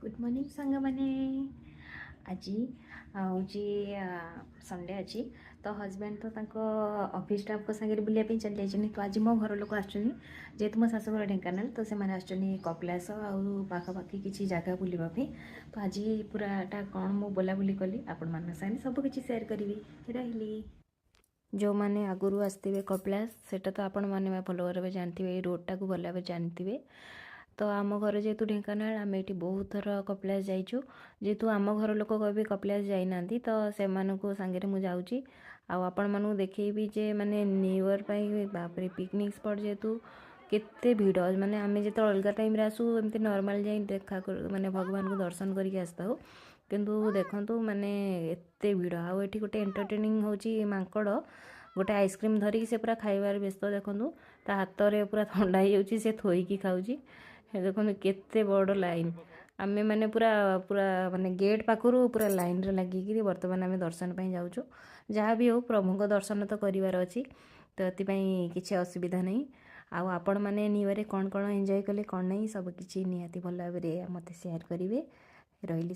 Good morning सांग मैंने आज हूँ संडे अच्छी तो हजबैंड तो ऑफिस स्टाफ सागर बुलायापी चली जाइए तो आज मो घर लोक आसतु मो शाशुघर ढेଙ୍କାନାଳ तो से कपिलास आखापाखि किसी जगह बुलापी तो आज पूराटा कौन मु बुलाबुली कली आपण मान सागे सबकि सेयार करी रही जो मैंने आगुरी आसते कपिलास सेटा तो आपण मैंने भल भाव जानते रोडटा को भल भाव जानते तो आम घर जेहेतु ढेଙ୍କାନାଳ आम ये बहुत थर कपिलास जाइचु जेहेतु आम घर लोक कहे कपिलास जाइना तो से सांगे मुझे जाऊँगी आपण मानू देखी जे माने न्यू ईयर बापरे पिकनिक स्पॉट जेहेतु केते भिड़ माने आम जो अलग टाइम आसू एमती नॉर्मल जाई देखा माने भगवान को दर्शन करके आसता हो किंतु देखंतु माने एते भिड़ आउ एठी गोटे एंटरटेनिंग होची मांकड़ गोटे आइसक्रीम धरिकी से पूरा खाइबार व्यस्त देखंतु ता हाथ रे पूरा ठंडा हो जाउची से थोइकी खाउची देखो केते बड़ लाइन आमे माने पूरा पूरा माने गेट पाखरु पूरा लाइन रे लगिकी वर्तमान आमे दर्शन पे जाऊँ जहाँ भी हो प्रभु को दर्शन तो करिवार अछि तो एतिपाई किसी असुविधा नहीं आउ आपण माने न्यू ईयर कौन कौन एंजॉय कले कौन नहीं सब किसी निहाती भल भाव मते शेयर करेंगे रही।